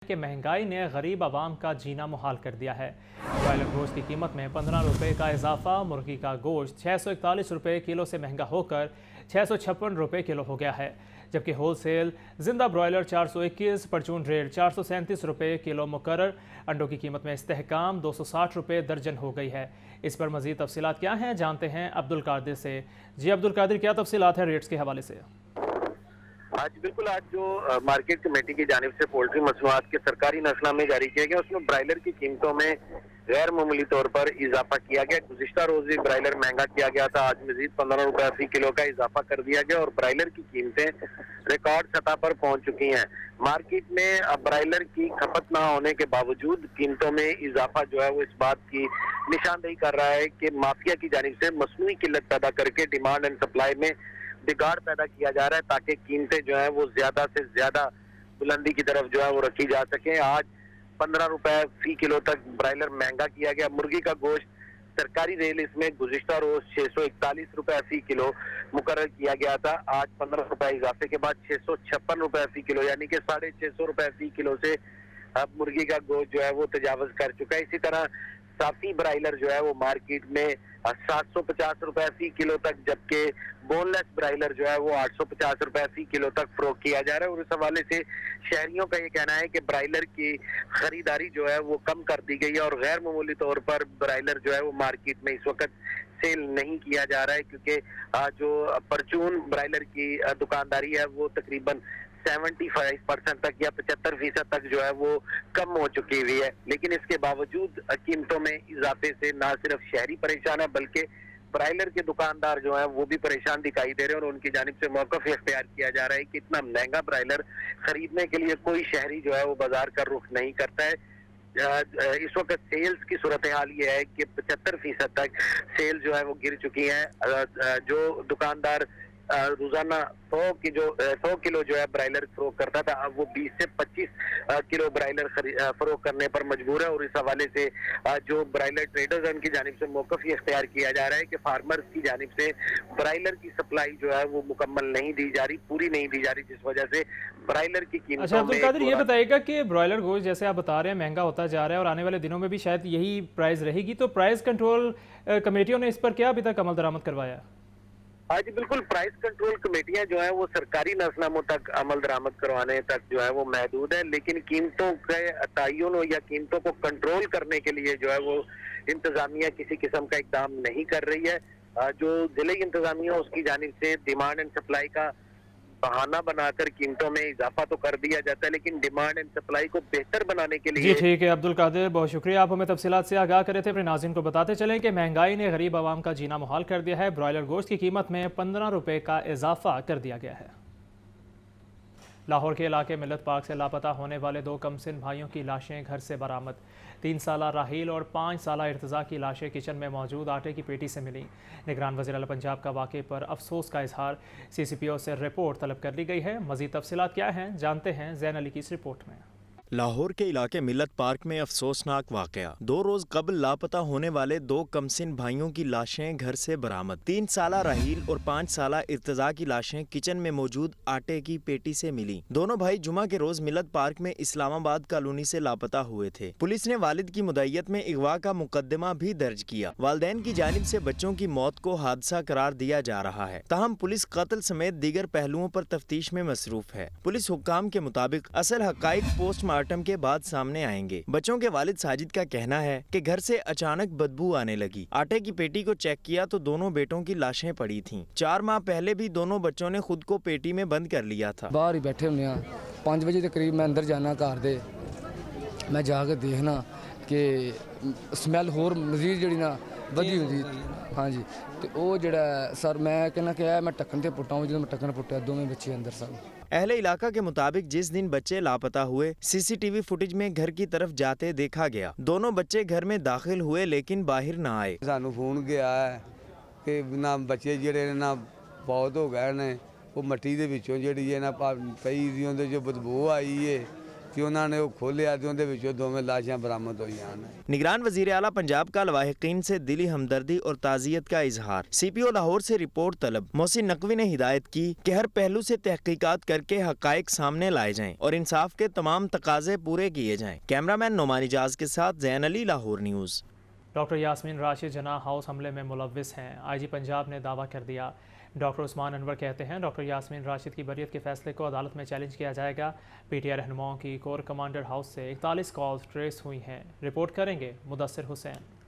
کہ महंगाई ने गरीब आवाम का जीना मुहाल कर दिया है। ब्रॉयलर गोश्त की कीमत में 15 रुपये का इजाफा, मुर्गी का गोश्त 641 रुपये किलो से महंगा होकर 656 रुपये किलो हो गया है, जबकि होलसेल जिंदा ब्रॉयलर 421, परचून रेट 437 रुपये किलो मुकर्रर। अंडों की कीमत में इस्तेहकाम 260 रुपये दर्जन हो गई है। इस पर मज़ीद तफसीलात क्या हैं, जानते हैं अब्दुल कादिर से। जी अब्दुल कादिर, क्या तफसीलात है रेट्स के हवाले से? आज बिल्कुल आज जो मार्केट कमेटी की जानिब से पोल्ट्री मसनूआत के सरकारी नशनामे जारी किया गया, उसमें ब्रायलर की कीमतों में गैर मामूली तौर पर इजाफा किया गया। गुज़िश्ता रोज भी ब्रायलर महंगा किया गया था, आज मजीद 15 रुपये फी किलो का इजाफा कर दिया गया और ब्रायलर की कीमतें रिकॉर्ड सतह पर पहुंच चुकी हैं। मार्केट में अब ब्रायलर की खपत ना होने के बावजूद कीमतों में इजाफा जो है वो इस बात की निशानदेही कर रहा है कि माफिया की जानिब से मसनूई किल्लत पैदा करके डिमांड एंड सप्लाई में बिगाड़ पैदा किया जा रहा है, ताकि कीमतें जो है वो ज्यादा से ज्यादा बुलंदी की तरफ जो है वो रखी जा सके। आज 15 रुपए फी किलो तक ब्रायलर महंगा किया गया। मुर्गी का गोश्त सरकारी रेल इसमें गुज़िश्ता रोज 641 रुपए फी किलो मुकर्रर किया गया था, आज 15 रुपए इजाफे के बाद 656 रुपए फी किलो, यानी कि 650 रुपए फी किलो से अब मुर्गी का गोश्त जो है वो तजावज कर चुका है। इसी तरह साफी ब्रायलर जो है वो मार्केट में 750 रुपए फी किलो तक, जबकि बोनलेस ब्रायलर जो है वो 850 रुपए फी किलो तक फरोख्त किया जा रहा है। और इस हवाले से शहरियों का ये कहना है कि ब्रायलर की खरीदारी जो है वो कम कर दी गई है और गैर मामूली तौर पर ब्रायलर जो है वो मार्केट में इस वक्त सेल नहीं किया जा रहा है, क्योंकि जो परचून ब्रायलर की दुकानदारी है वो तकरीबन 75% तक या 75% तक जो है वो कम हो चुकी हुई है। लेकिन इसके बावजूद कीमतों में इजाफे से ना सिर्फ शहरी परेशान है, बल्कि ब्रायलर के दुकानदार जो हैं वो भी परेशान दिखाई दे रहे हैं और उनकी जानिब से मौक़िफ़ इख्तियार किया जा रहा है कि इतना महंगा ब्रायलर खरीदने के लिए कोई शहरी जो है वो बाजार का रुख नहीं करता है। इस वक्त सेल्स की सूरत हाल ये है कि 75% तक सेल जो है वो गिर चुकी है। जो दुकानदार रोजाना 100 किलो जो है ब्रायलर फरोख्त करता था, अब वो 20 से 25 किलो ब्रायलर फरोख्त करने पर मजबूर है। और इस हवाले से जो ब्रायलर ट्रेडर्स हैं उनकी जानिब से मौक़िफ़ ये इख्तियार किया जा रहा है कि फार्मर्स की जानिब से ब्रायलर की सप्लाई जो है वो मुकम्मल नहीं दी जा रही, पूरी नहीं दी जा रही, जिस वजह से ब्रायलर की कीमतों अच्छा अब्दुल में कादिर, ये बताइएगा कि ब्रॉयलर गोश्त जैसे आप बता रहे हैं महंगा होता जा रहा है और आने वाले दिनों में भी शायद यही प्राइस रहेगी, तो प्राइस कंट्रोल कमेटियों ने इस पर क्या अभी तक अमल दरामद करवाया? आज बिल्कुल प्राइस कंट्रोल कमेटियां जो है वो सरकारी नजरनामों तक अमल दरामद करवाने तक जो है वो महदूद है, लेकिन कीमतों के तयन या कीमतों को कंट्रोल करने के लिए जो है वो इंतजामिया किसी किस्म का इकदाम नहीं कर रही है। जो जिले इंतजामिया उसकी जानिब से डिमांड एंड सप्लाई का बहाना बनाकर कीमतों में इजाफा तो कर दिया जाता है, लेकिन डिमांड एंड सप्लाई को बेहतर बनाने के लिए। जी ठीक है अब्दुल कादिर, बहुत शुक्रिया, आप हमें तफसीलात से आगाह करे थे। अपने नाज़रीन को बताते चलें कि महंगाई ने गरीब आवाम का जीना मुहाल कर दिया है। ब्रॉयलर गोश्त की कीमत में 15 रुपये का इजाफा कर दिया गया है। लाहौर के इलाके मिलत पार्क से लापता होने वाले 2 कमसिन भाइयों की लाशें घर से बरामद। 3 साला राहील और 5 साला इर्तज़ा की लाशें किचन में मौजूद आटे की पेटी से मिली। निगरान वज़ीर आला पंजाब का वाक़े पर अफसोस का इजहार, CCPO से रिपोर्ट तलब कर ली गई है। मज़ीद तफसीलात क्या हैं, जानते हैं ज़ैन अली की इस रिपोर्ट में। लाहौर के इलाके मिलत पार्क में अफसोसनाक वाकया। 2 रोज कबल लापता होने वाले 2 कमसिन भाइयों की लाशें घर से बरामद। 3 साला राहील और 5 साला इर्तजा की लाशें किचन में मौजूद आटे की पेटी से मिली। दोनों भाई जुमा के रोज मिलत पार्क में इस्लामाबाद कॉलोनी से लापता हुए थे। पुलिस ने वालिद की मुदैयत में अगवा का मुकदमा भी दर्ज किया। वालिदैन की जानिब से बच्चों की मौत को हादसा करार दिया जा रहा है। ताहम पुलिस कत्ल समेत दीगर पहलुओं पर तफ्तीश में मसरूफ है। पुलिस हुक्काम के मुताबिक असल हकाइक पोस्टमार्टम के बाद सामने आएंगे। बच्चों के वालिद साजिद का कहना है कि घर से अचानक बदबू आने लगी। आटे की पेटी को चेक किया तो दोनों बेटों की लाशें पड़ी थीं। 4 माह पहले भी दोनों बच्चों ने खुद को पेटी में बंद कर लिया था। बाहर ही बैठे होने 5 बजे के करीब मैं अंदर जाना घर दे, मैं जाकर देखना कि स्मैल होर मजीद जी ना वधी हुई। हाँ जी, तो वो जड़ा सर मैं कहना कि मैं टक्कन से पुट्टा, जो मैं टक्कन पुट्टा दोवें बच्चे अंदर सब। अहले इलाका के मुताबिक जिस दिन बच्चे लापता हुए CCTV फुटेज में घर की तरफ जाते देखा गया। दोनों बच्चे घर में दाखिल हुए लेकिन बाहर ना आए। सानू फोन गया है कि ना बच्चे ਜਿਹੜੇ ना बहुत हो गए ने, वो मट्टी ਦੇ ਵਿੱਚੋਂ ਜਿਹੜੀ ਹੈ ਨਾ ਪਈ ਦੀ ਉਹਦੇ ਜੋ ਬਦਬੂ ਆਈ ਹੈ کہ انہوں نے وہ کھولیا تو اندر وچوں دوویں لاشاں برآمد ہوئی ہیں۔ نگران وزیر اعلیٰ پنجاب کا لواحقین سے دلی ہمدردی اور تعزیت کا اظہار۔ سی پی او لاہور سے رپورٹ طلب۔ محسن نقوی نے ہدایت کی کہ ہر پہلو سے تحقیقات کر کے حقائق سامنے لائے جائیں اور انصاف کے تمام تقاضے پورے کیے جائیں۔ کیمرامین نعمان اجاز کے ساتھ زین علی، لاہور نیوز۔ ڈاکٹر یاسمین راشد جناح ہاؤس حملے میں ملوث ہیں، آئی جی پنجاب نے دعویٰ کر دیا۔ ڈاکٹر عثمان انور کہتے ہیں ڈاکٹر یاسمین راشد کی بریت کے فیصلے کو عدالت میں چیلنج کیا جائے گا۔ پی ٹی آئی رہنماؤں کی کور کمانڈر ہاؤس سے 41 کالز ٹریس ہوئی ہیں، رپورٹ کریں گے مدثر حسین۔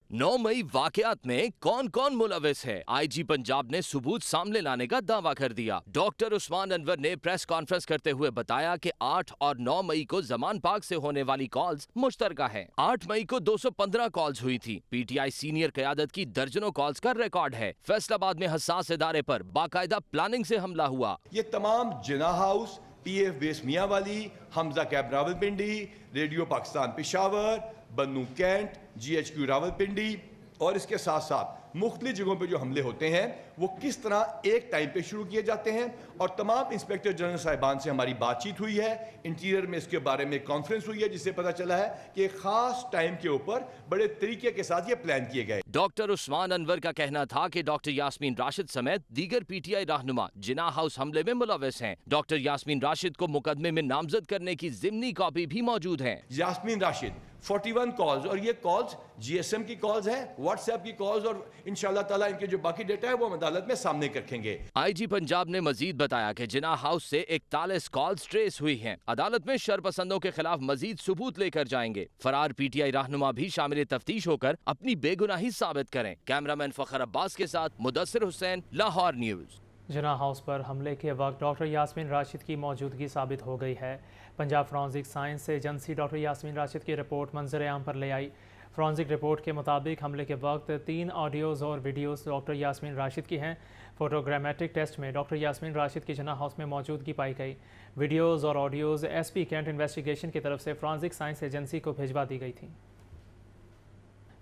9 مئی واقعات میں کون کون ملوث ہے؟ آئی جی پنجاب نے ثبوت سامنے لانے کا دعویٰ کر دیا۔ ڈاکٹر عثمان انور نے پریس کانفرنس کرتے ہوئے بتایا کہ 8 اور 9 مئی کو زمان پاک سے ہونے والی کالز مشترکہ ہیں۔ 8 مئی کو 215 کالز ہوئی تھی۔ پی ٹی آئی سینئر قیادت کی درجنوں کالز کا ریکارڈ ہے۔ فیصل آباد میں حساس ادارے پر باقاعدہ پلاننگ سے حملہ ہوا۔ یہ تمام جناح house, P F base Mianwali, Hamza کیب Rawalpindi, Radio Pakistan Peshawar, Bannu cantt, G H Q Rawalpindi اور اس کے ساتھ ساتھ مختلف جگہوں پہ جو حملے ہوتے ہیں وہ کس طرح ایک ٹائم پہ شروع کیے جاتے ہیں، اور تمام انسپیکٹر جنرل صاحبان سے ہماری بات چیت ہوئی ہے۔ انٹیریئر میں اس کے بارے میں کانفرنس ہوئی ہے جس سے پتہ چلا ہے کہ ایک خاص ٹائم کے اوپر بڑے طریقے کے ساتھ یہ پلان کیے گئے۔ ڈاکٹر عثمان انور کا کہنا تھا کہ ڈاکٹر یاسمین راشد سمیت دیگر پی ٹی آئی رہنما جناح ہاؤس حملے میں ملوث ہیں۔ ڈاکٹر یاسمین راشد کو مقدمے میں نامزد کرنے کی ضمنی کاپی بھی موجود ہے۔ یاسمین راشد 41 کالز، اور یہ کالز جی ایس ایم کی کالز ہیں، واٹس ایپ کی کالز، اور انشاءاللہ تعالیٰ ان کے جو باقی ڈیٹا ہے وہ ہم عدالت میں سامنے رکھیں گے۔ آئی جی پنجاب نے مزید بتایا کہ جناح ہاؤس سے 41 کالز ٹریس ہوئی ہیں۔ عدالت میں شرپسندوں کے خلاف مزید ثبوت لے کر جائیں گے۔ فرار پی ٹی آئی رہنما بھی شامل تفتیش ہو کر اپنی بے گناہی ثابت کریں۔ کیمرامین فخر عباس کے ساتھ مدثر حسین، لاہور نیوز۔ جناح ہاؤس پر حملے کے وقت ڈاکٹر یاسمین راشد کی موجودگی ثابت ہو گئی ہے۔ پنجاب فرانزک سائنس سے ایجنسی ڈاکٹر یاسمین راشد کی رپورٹ منظر عام پر لے آئی۔ فرانزک رپورٹ کے مطابق حملے کے وقت 3 آڈیوز اور ویڈیوز ڈاکٹر یاسمین راشد کی ہیں۔ فوٹوگرامیٹک ٹیسٹ میں ڈاکٹر یاسمین راشد کی جناح ہاؤس میں موجودگی پائی گئی۔ ویڈیوز اور audios S P cantt investigation کی طرف سے فرانزک سائنس ایجنسی کو بھیجوا دی گئی تھیں۔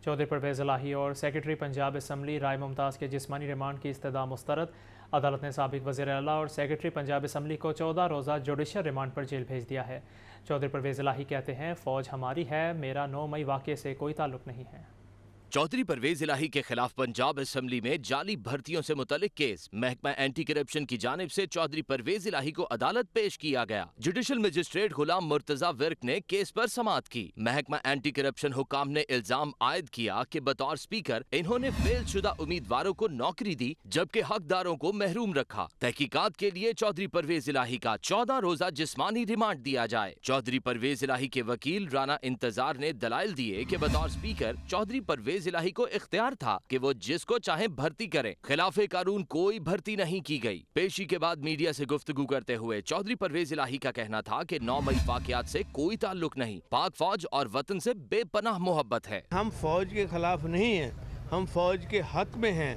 چودھری پرویز الہی اور سیکرٹری پنجاب اسمبلی رائے ممتاز کے جسمانی ریمانڈ کی استدعا مسترد۔ عدالت نے سابق وزیر اعلیٰ اور سیکرٹری پنجاب اسمبلی کو 14 روزہ جوڈیشل ریمانڈ پر جیل بھیج دیا ہے۔ چودھری پرویز الہی کہتے ہیں فوج ہماری ہے، میرا 9 مئی واقعے سے کوئی تعلق نہیں ہے۔ چودھری پرویز الہی کے خلاف پنجاب اسمبلی میں جعلی بھرتیوں سے متعلق کیس محکمہ اینٹی کرپشن کی جانب سے چودھری پرویز الہی کو عدالت پیش کیا گیا۔ Judicial magistrate Ghulam Murtaza work نے کیس پر سماعت کی۔ محکمہ اینٹی کرپشن حکام نے الزام عائد کیا کہ بطور سپیکر انہوں نے فیل شدہ امیدواروں کو نوکری دی جبکہ حقداروں کو محروم رکھا۔ تحقیقات کے لیے چودھری پرویز الہی کا 14 روزہ جسمانی ریمانڈ دیا جائے۔ چودھری پرویز الہی کے وکیل رانا انتظار نے دلائل دیے کہ بطور سپیکر چودھری پرویز الہی کو اختیار تھا کہ وہ جس کو چاہیں بھرتی کریں، خلاف قانون کوئی بھرتی نہیں کی گئی۔ پیشی کے بعد میڈیا سے گفتگو کرتے ہوئے چودھری پرویز الہی کا کہنا تھا کہ 9 مئی واقعات سے کوئی تعلق نہیں، پاک فوج اور وطن سے بے پناہ محبت ہے۔ ہم فوج کے خلاف نہیں ہیں، ہم فوج کے حق میں ہیں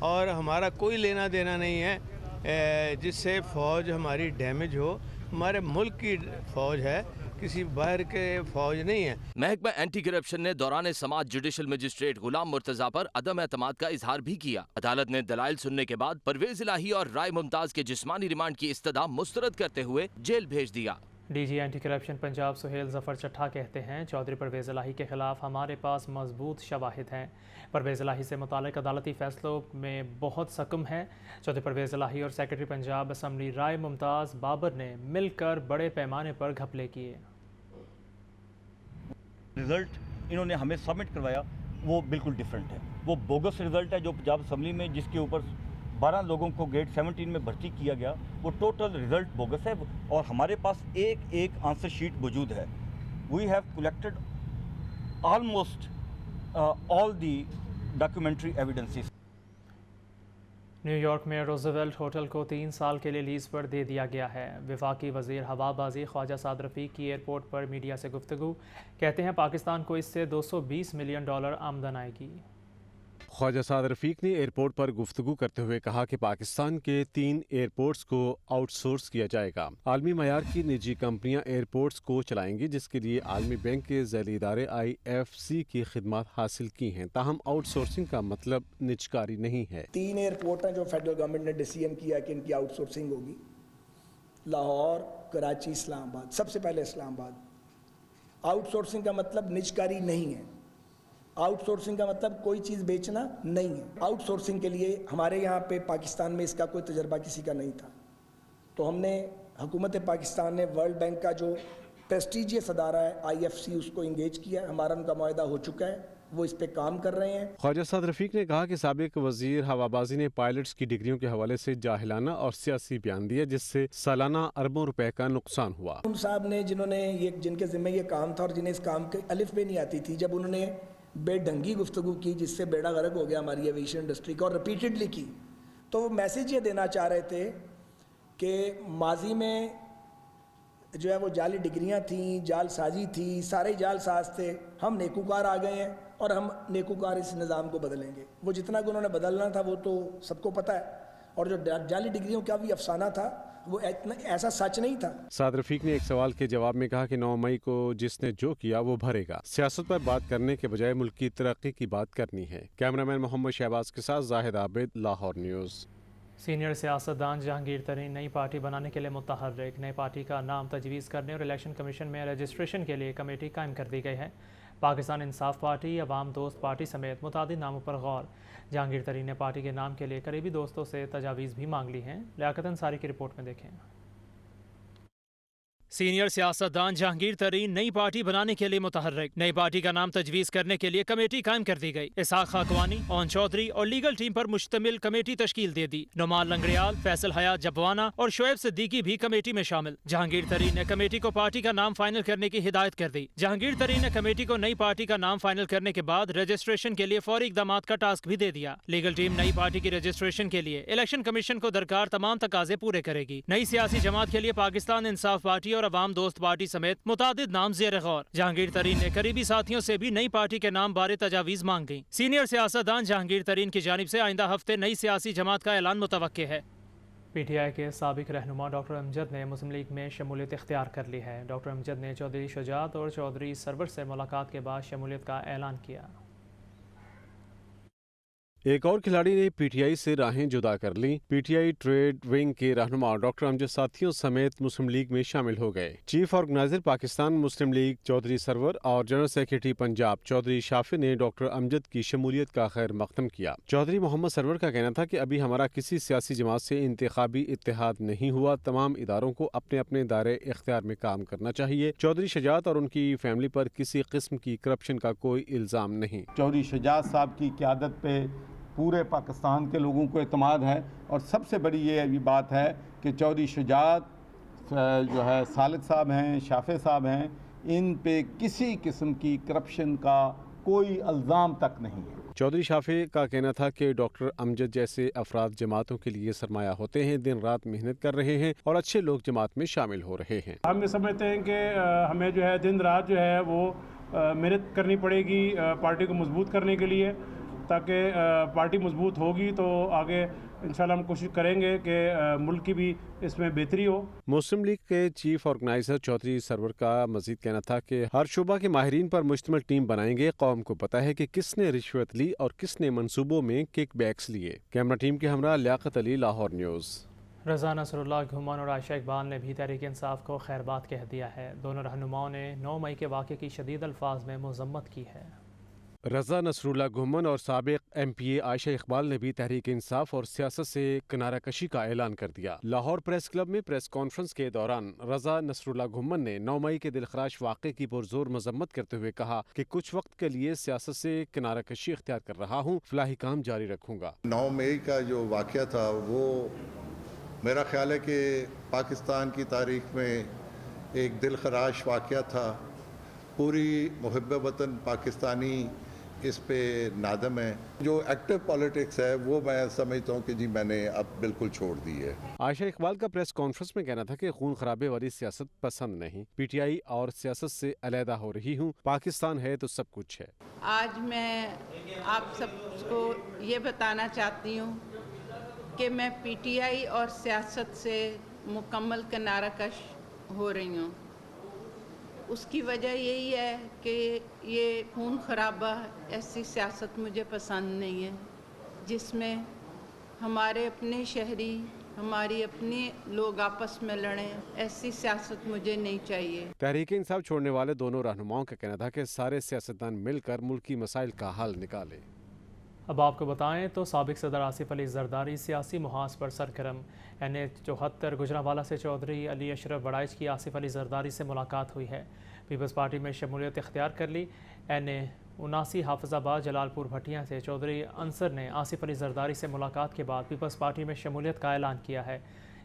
اور ہمارا کوئی لینا دینا نہیں ہے جس سے فوج ہماری ڈیمیج ہو۔ ہمارے ملک کی فوج ہے، کسی باہر کے فوج نہیں ہے۔ محکمہ اینٹی کرپشن نے دوران سماعت جوڈیشل مجسٹریٹ غلام مرتضی پر عدم اعتماد کا اظہار بھی کیا۔ عدالت نے دلائل سننے کے بعد پرویز الہی اور رائے ممتاز کے جسمانی ریمانڈ کی استدعا مسترد کرتے ہوئے جیل بھیج دیا۔ D G anti corruption Punjab Sohail Zafar Chattha کہتے ہیں چودھری پرویز الہی کے خلاف ہمارے پاس مضبوط شواہد ہیں۔ پرویز الہی سے متعلق عدالتی فیصلوں میں بہت سکم ہے۔ چودھری پرویز الہی اور سیکرٹری پنجاب اسمبلی رائے ممتاز بابر نے مل کر بڑے پیمانے پر گھپلے کیے۔ رزلٹ انہوں نے ہمیں سبمٹ کروایا وہ بالکل ڈیفرنٹ ہے، وہ بوگس رزلٹ ہے جو پنجاب اسمبلی میں جس کے اوپر 12 لوگوں کو گریڈ 17 میں بھرتی کیا گیا، وہ ٹوٹل رزلٹ بوگس ہے، اور ہمارے پاس ایک آنسر شیٹ موجود ہے۔ We have collected almost all the documentary evidences. New York میں روزویلٹ ہوٹل کو 3 سال کے لیے لیز پر دے دیا گیا ہے۔ وفاقی وزیر ہوا بازی خواجہ سعد رفیق کی ایئرپورٹ پر میڈیا سے گفتگو، کہتے ہیں پاکستان کو اس سے $220 ملین آمدن آئے گی۔ خواجہ سعد رفیق نے ایئرپورٹ پر گفتگو کرتے ہوئے کہا کہ پاکستان کے 3 ایئرپورٹس کو آؤٹ سورس کیا جائے گا۔ عالمی معیار کی نجی کمپنیاں ایئرپورٹس کو چلائیں گی، جس کے لیے عالمی بینک کے ذیلی ادارے IFC کی خدمات حاصل کی ہیں، تاہم آؤٹ سورسنگ کا مطلب نجکاری نہیں ہے۔ 3 ایئرپورٹ ہیں جو فیڈرل گورنمنٹ نے ڈیسیژن کیا کہ ان کی آؤٹ سورسنگ ہوگی، لاہور، کراچی، اسلام آباد، سب سے پہلے اسلام آباد۔ آؤٹ سورسنگ کا مطلب نجکاری نہیں ہے، آؤٹ سورسنگ کا مطلب کوئی چیز بیچنا نہیں ہے۔ آؤٹ سورسنگ کے لیے ہمارے یہاں پہ پاکستان میں اس کا کوئی تجربہ کسی کا نہیں تھا، تو ہم نے حکومت پاکستان نے ورلڈ بینک کا جو پریسٹیجیس ادارہ ہے IFC اس کو انگیج کیا ہے، ہمارا ان کا معاہدہ ہو چکا ہے، وہ اس پہ کام کر رہے ہیں۔ خواجہ سعد رفیق نے کہا کہ سابق وزیر ہوابازی نے پائلٹس کی ڈگریوں کے حوالے سے جاہلانہ اور سیاسی بیان دیا جس سے سالانہ اربوں روپے کا نقصان ہوا۔ ان صاحب نے جن کے ذمہ یہ کام تھا اور جنہیں اس کام کے الف بے نہیں آتی تھی، جب انہوں نے بے ڈھنگی گفتگو کی جس سے بیڑا غرق ہو گیا ہماری ایویشن انڈسٹری کا، اور ریپیٹڈلی کی، تو وہ میسیج یہ دینا چاہ رہے تھے کہ ماضی میں جو ہے وہ جعلی ڈگریاں تھیں، جال سازی تھی، سارے جال ساز تھے، ہم نیکوکار آ گئے ہیں اور ہم نیکوکار اس نظام کو بدلیں گے۔ وہ جتنا کہ انہوں نے بدلنا تھا وہ تو سب کو پتہ ہے، اور جو جعلی ڈگریوں کا بھی افسانہ تھا وہ ایسا سچ نہیں تھا۔ سعد رفیق نے ایک سوال کے جواب میں کہا کہ 9 مئی کو جس نے جو کیا وہ بھرے گا، سیاست پر بات کرنے کے بجائے ملک کی ترقی کی بات کرنی ہے۔ کیمرامین محمد شہباز کے ساتھ زاہد عابد، لاہور نیوز۔ سینئر سیاستدان جہانگیر ترین نئی پارٹی بنانے کے لیے متحرک، نئی پارٹی کا نام تجویز کرنے اور الیکشن کمیشن میں رجسٹریشن کے لیے کمیٹی قائم کر دی گئی ہے۔ پاکستان انصاف پارٹی، عوام دوست پارٹی سمیت متعدد ناموں پر غور۔ جہانگیر ترین نے پارٹی کے نام کے لیے قریبی دوستوں سے تجاویز بھی مانگ لی ہیں۔ لیاقت انصاری کی رپورٹ میں دیکھیں۔ سینئر سیاستدان جہانگیر ترین نئی پارٹی بنانے کے لیے متحرک، نئی پارٹی کا نام تجویز کرنے کے لیے کمیٹی قائم کر دی گئی۔ اسحاق خاکوانی، اون چودھری اور لیگل ٹیم پر مشتمل کمیٹی تشکیل دے دی۔ نعمان لنگریال، فیصل حیات جبوانہ اور شعیب صدیقی بھی کمیٹی میں شامل۔ جہانگیر ترین نے کمیٹی کو پارٹی کا نام فائنل کرنے کی ہدایت کر دی۔ جہانگیر ترین نے کمیٹی کو نئی پارٹی کا نام فائنل کرنے کے بعد رجسٹریشن کے لیے فوری اقدامات کا ٹاسک بھی دے دیا۔ لیگل ٹیم نئی پارٹی کی رجسٹریشن کے لیے الیکشن کمیشن کو درکار تمام تقاضے پورے کرے گی۔ نئی سیاسی جماعت کے لیے پاکستان انصاف پارٹی اور عوام دوست پارٹی سمیت متعدد نام زیر غور۔ جہانگیر ترین نے قریبی ساتھیوں سے بھی نئی پارٹی کے نام بارے تجاویز مانگ گئی۔ سینئر سیاستدان جہانگیر ترین کی جانب سے آئندہ ہفتے نئی سیاسی جماعت کا اعلان متوقع ہے۔ PTI کے سابق رہنما ڈاکٹر امجد نے مسلم لیگ میں شمولیت اختیار کر لی ہے۔ ڈاکٹر امجد نے چودھری شجاعت اور چودھری سرور سے ملاقات کے بعد شمولیت کا اعلان کیا۔ ایک اور کھلاڑی نے PTI سے راہیں جدا کر لی۔ PTI ٹریڈ ونگ کے رہنما ڈاکٹر امجد ساتھیوں سمیت مسلم لیگ میں شامل ہو گئے۔ چیف آرگنائزر پاکستان مسلم لیگ چودھری سرور اور جنرل سیکریٹری پنجاب چودھری شافی نے ڈاکٹر امجد کی شمولیت کا خیر مقدم کیا۔ چودھری محمد سرور کا کہنا تھا کہ ابھی ہمارا کسی سیاسی جماعت سے انتخابی اتحاد نہیں ہوا، تمام اداروں کو اپنے اپنے دائرے اختیار میں کام کرنا چاہیے۔ چودھری شجاعت اور ان کی فیملی پر کسی قسم کی کرپشن کا کوئی الزام نہیں۔ چودھری شجاعت صاحب کی قیادت پہ پورے پاکستان کے لوگوں کو اعتماد ہے، اور سب سے بڑی یہ بات ہے کہ چودھری شجاعت جو ہے سالد صاحب ہیں، شافع صاحب ہیں، ان پہ کسی قسم کی کرپشن کا کوئی الزام تک نہیں ہے۔ چودھری شافع کا کہنا تھا کہ ڈاکٹر امجد جیسے افراد جماعتوں کے لیے سرمایہ ہوتے ہیں، دن رات محنت کر رہے ہیں اور اچھے لوگ جماعت میں شامل ہو رہے ہیں۔ ہم یہ سمجھتے ہیں کہ ہمیں جو ہے دن رات جو ہے وہ محنت کرنی پڑے گی پارٹی کو مضبوط کرنے کے لیے، تاکہ پارٹی مضبوط ہوگی تو آگے انشاءاللہ ہم کوشش کریں گے کہ ملک کی بھی اس میں بہتری ہو۔ مسلم لیگ کے چیف آرگنائزر چودھری سرور کا مزید کہنا تھا کہ ہر شعبہ کے ماہرین پر مشتمل ٹیم بنائیں گے، قوم کو پتہ ہے کہ کس نے رشوت لی اور کس نے منصوبوں میں کک بیکس لیے۔ کیمرہ ٹیم کے ہمراہ لیاقت علی، لاہور نیوز۔ رضا نصر اللہ گھمن اور عائشہ اقبال نے بھی تحریک انصاف کو خیر بات کہہ دیا ہے۔ دونوں رہنماؤں نے 9 مئی کے واقعے کی شدید الفاظ میں مذمت کی ہے۔ رضا نصر اللہ گھمن اور سابق MPA عائشہ اقبال نے بھی تحریک انصاف اور سیاست سے کنارہ کشی کا اعلان کر دیا۔ لاہور پریس کلب میں پریس کانفرنس کے دوران رضا نصر اللہ گھمن نے 9 مئی کے دلخراش واقعے کی پرزور مذمت کرتے ہوئے کہا کہ کچھ وقت کے لیے سیاست سے کنارہ کشی اختیار کر رہا ہوں، فلاحی کام جاری رکھوں گا۔ 9 مئی کا جو واقعہ تھا وہ میرا خیال ہے کہ پاکستان کی تاریخ میں ایک دلخراش واقعہ تھا۔ پوری محب وطن پاکستانی اس پہ نادم ہے۔ جو ایکٹیو پالیٹکس ہے وہ میں سمجھتا ہوں کہ جی میں نے اب بالکل چھوڑ دی ہے۔ عائشہ اقبال کا پریس کانفرنس میں کہنا تھا کہ خون خرابے والی سیاست پسند نہیں، PTI اور سیاست سے علیحدہ ہو رہی ہوں، پاکستان ہے تو سب کچھ ہے۔ آج میں آپ سب کو یہ بتانا چاہتی ہوں کہ میں PTI اور سیاست سے مکمل کنارہ کش ہو رہی ہوں۔ اس کی وجہ یہی ہے کہ یہ خون خرابہ ایسی سیاست مجھے پسند نہیں ہے جس میں ہمارے اپنے شہری हमारी अपनी लोग आपस में लड़ें, ऐसी सियासत मुझे नहीं चाहिए। तहरीक इंसाफ छोड़ने वाले दोनों रहनुमाओं का कहना था कि सारे सियासतदान मिलकर मुल्की मसाइल का हल निकालें। अब आपको बताएं तो साबिक सदर आसिफ अली जरदारी सियासी मुहाज पर सरगर्म। NA-74 गुजरांवाला से चौधरी अली अशरफ बड़ाइच की आसिफ अली जरदारी से मुलाकात हुई है। पीपल्स पार्टी में शमूलियत इख्तियार कर ली। NA-79 हाफिजाबाद जलालपुर भटिया से चौधरी अंसर ने आसिफ अली जरदारी से मुलाकात के बाद पीपल्स पार्टी में शमूलियत का ऐलान किया है।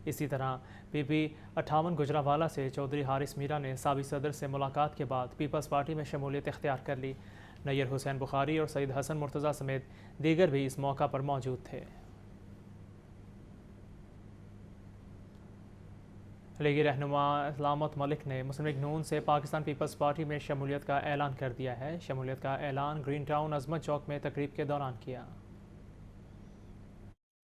इसी तरह PP-58 गुजरांवाला से चौधरी हारिस मीरा ने साबिक सदर से मुलाकात के बाद पीपल्स पार्टी में शमूलियत इख्तियार कर ली। नैयर हुसैन बुखारी और सईद हसन मुर्तज़ा समेत दीगर भी इस मौका पर मौजूद थे। लीगी रहनुमा सलामत मलिक ने मुस्लिम लीग नून से पाकिस्तान पीपल्स पार्टी में शमूलियत का ऐलान कर दिया है। शमूलियत का ऐलान ग्रीन टाउन अजमत चौक में तकरीब के दौरान किया।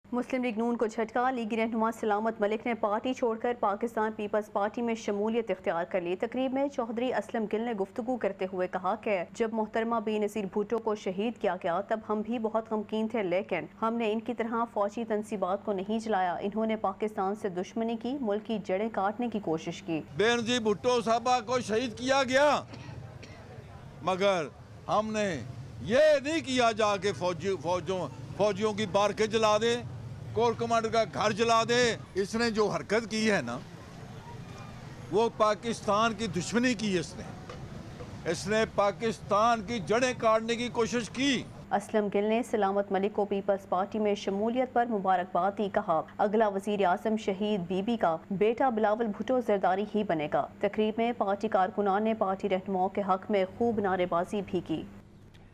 मुस्लिम लीग नून को झटका। लीगी रहनुमा सलामत मलिक ने पार्टी छोड़कर पाकिस्तान पीपल्स पार्टी में शमूलियत इख्तियार कर ली। तकरीब में चौधरी असलम गिल ने गुफ्तगू करते हुए कहा कि जब मोहतरमा बेनज़ीर भुट्टो को शहीद किया गया तब हम भी बहुत गमगीन थे, लेकिन हमने इनकी तरह फौजी तनसीबात को नहीं जलाया। इन्होंने पाकिस्तान से दुश्मनी की, मुल्क की जड़ें काटने की कोशिश की। बेनज़ीर भुट्टो साहबा को शहीद किया गया, मगर हमने ये नहीं किया जाके फौजियों की बारकें जला दे, कोर कमांडर का घर जला दे। इसने जो हरकत की है ना, वो पाकिस्तान की दुश्मनी की। इसने पाकिस्तान की जड़ें काटने की कोशिश की। असलम गिल ने सलामत मलिक को पीपल्स पार्टी में शमूलियत पर मुबारकबाद दी। कहा अगला वजीर आजम शहीद बीबी का बेटा बिलावल भुट्टो जरदारी ही बनेगा। तकरीब में पार्टी कारकुनान ने पार्टी रहनुमाओं के हक में खूब नारेबाजी भी की।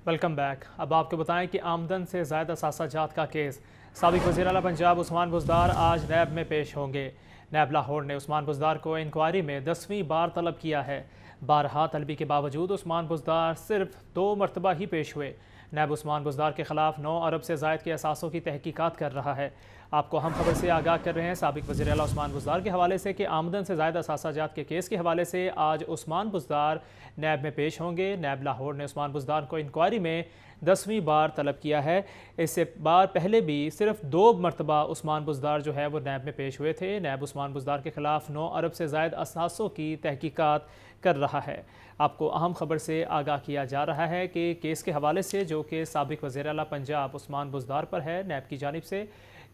Welcome back. अब आपको बताएं कि आमदन से ज़्यादा सासाजात का केस। साबिक वज़ीर आला पंजाब उस्मान बुज़दार आज नैब में पेश होंगे। नैब लाहौर ने उस्मान बुज़दार को इंक्वायरी में 10वीं बार तलब किया है। 12 तलबी के बावजूद उस्मान बुज़दार सिर्फ 2 मरतबा ही पेश हुए। नैब उस्मान बुज़दार के खिलाफ 9 अरब से ज़ायद के असासों की तहकीकात कर रहा है। आपको हम खबर से आगाह कर रहे हैं साबिक वज़ीर आला उस्मान बुज़दार के हवाले से कि आमदन से ज़्यादा सासाजात के केस के हवाले से आज उस्मान बुज़दार नैब में पेश होंगे। नैब लाहौर ने उस्मान बुज़दार को इंक्वायरी में 10वीं बार तलब किया है। इससे बार पहले भी सिर्फ 2 मरतबा उस्मान बुज़दार जो है वो नैब में पेश हुए थे। नैब उस्मान बुज़दार के खिलाफ 9 अरब से ज़ायद असासों की तहकीकात कर रहा है। आपको अहम खबर से आगाह किया जा रहा है कि केस के हवाले से जो कि साबिक वज़ीर आला पंजाब उस्मान बुज़दार पर है, नैब की जानिब से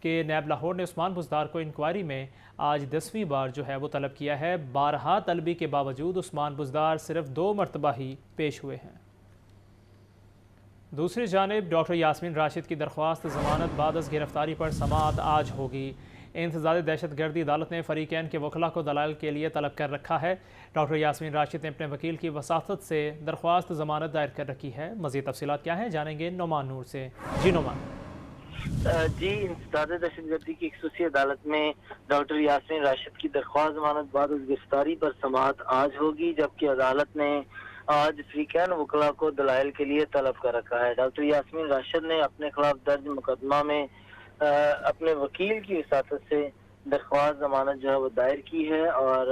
कि नैब लाहौर ने उस्मान बुज़दार को इंक्वायरी में आज 10वीं बार जो है वो तलब किया है। 12 तलबी के बावजूद उस्मान बुज़दार सिर्फ 2 मरतबा ही पेश हुए हैं। दूसरी जानिब डॉक्टर यास्मीन राशिद की दरख्वास्त ज़मानत बाद अज़ गिरफ्तारी पर समाअत आज होगी। इंतज़ारी दहशतगर्दी अदालत ने फ़रीक़ैन के वकला को दलाल के लिए तलब कर रखा है। डॉक्टर यास्मीन राशिद ने अपने वकील की वसातत से दरख्वास्त ज़मानत दायर कर रखी है। मज़ीद तफसीलात क्या है जानेंगे नोमान नूर से। जी नोमान। जी, इंतज़ारी दहशतगर्दी की खसूसी अदालत में डॉक्टर यास्मीन राशिद की दरख्वास्त ज़मानत बाद अज़ गिरफ्तारी पर समाअत आज होगी, जबकि अदालत ने आज फ़रीक़ैन वकला को दलाइल के लिए तलब कर रखा है। डॉक्टर यास्मीन राशिद ने अपने खिलाफ दर्ज मुकदमा में अपने वकील की वसातत से दरख्वास्त ज़मानत जो है वो दायर की है और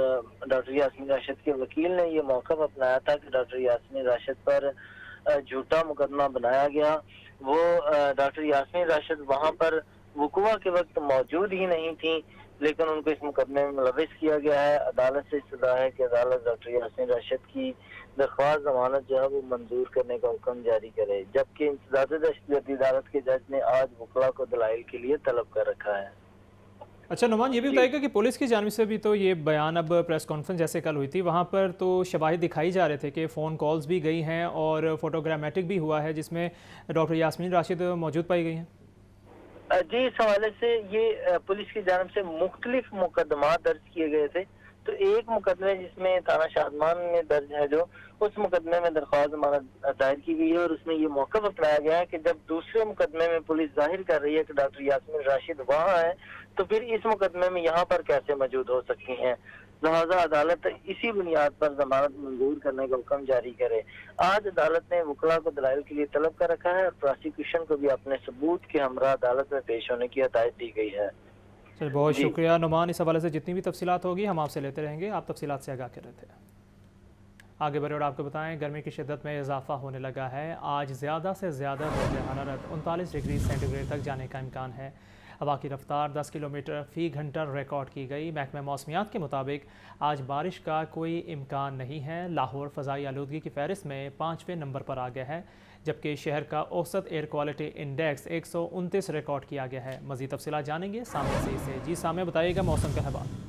डॉक्टर यास्मीन राशिद के वकील ने ये मौक़िफ़ अपनाया था कि डॉक्टर यास्मीन राशिद पर झूठा मुकदमा बनाया गया। वो डॉक्टर यास्मीन राशिद वहाँ पर वक़ुआ के वक्त मौजूद ही नहीं थी, लेकिन उनको इस मुकदमे में मुलविस किया गया है। अदालत से इस्तदा है कि अदालत डॉक्टर यास्मीन राशिद की दरख्वास्त ज़मानत जो है वो मंजूर करने का हुक्म जारी करे, जबकि इंतज़ारी दहशतगर्दी अदालत के जज ने आज वकला को दलाइल के लिए तलब कर रखा है। अच्छा नुमान, ये भी बताएगा कि पुलिस की जानिब से भी तो ये बयान अब प्रेस कॉन्फ्रेंस जैसे कल हुई थी वहाँ पर तो शवाहिद दिखाई जा रहे थे कि फ़ोन कॉल्स भी गई हैं और फोटोग्रामेटिक भी हुआ है जिसमें डॉक्टर यास्मीन राशिद मौजूद पाई गई हैं। जी, इस हवाले से ये पुलिस की जानिब से मुख्तलिफ मुकदमा दर्ज किए गए थे। तो एक मुकदमे जिसमें थाना शादमान में दर्ज है, जो उस मुकदमे में दरख्वास्त ज़मानत दायर की गई है और उसमें ये मौक़िफ़ अपनाया गया है कि जब दूसरे मुकदमे में पुलिस जाहिर कर रही है कि डॉक्टर यास्मीन राशिद वहाँ है, तो फिर इस मुकदमे में यहाँ पर कैसे मौजूद हो सकती हैं। लिहाजा अदालत इसी बुनियाद पर ज़मानत मंजूर करने का हुक्म जारी करे। आज अदालत ने वकला को दलाइल के लिए तलब कर रखा है और प्रोसिक्यूशन को भी अपने सबूत के हमरा अदालत में पेश होने की हिदायत दी गई है। चलिए, बहुत शुक्रिया नुमान। इस हवाले से जितनी भी तफसीलात होगी हम आपसे लेते रहेंगे। आप तफसीलात से आगाह कर रहे थे। आगे बढ़े और आपको बताएं गर्मी की शिद्दत में इजाफा होने लगा है। आज ज़्यादा से ज़्यादा दर्जा हरारत 39 डिग्री सेंटीग्रेड तक जाने का इम्कान है। हवा की रफ्तार 10 किलोमीटर फी घंटा रिकॉर्ड की गई। महकमा मौसमियात के मुताबिक आज बारिश का कोई इम्कान नहीं है। लाहौर फ़ज़ाई आलूदगी की फहरिस्त में 5वें नंबर पर आ गया है, जबकि शहर का औसत एयर क्वालिटी इंडेक्स 129 रिकॉर्ड किया गया है। मज़ीद तफसीलात जानेंगे सामने से। जी सामने बताइएगा मौसम का हवाला।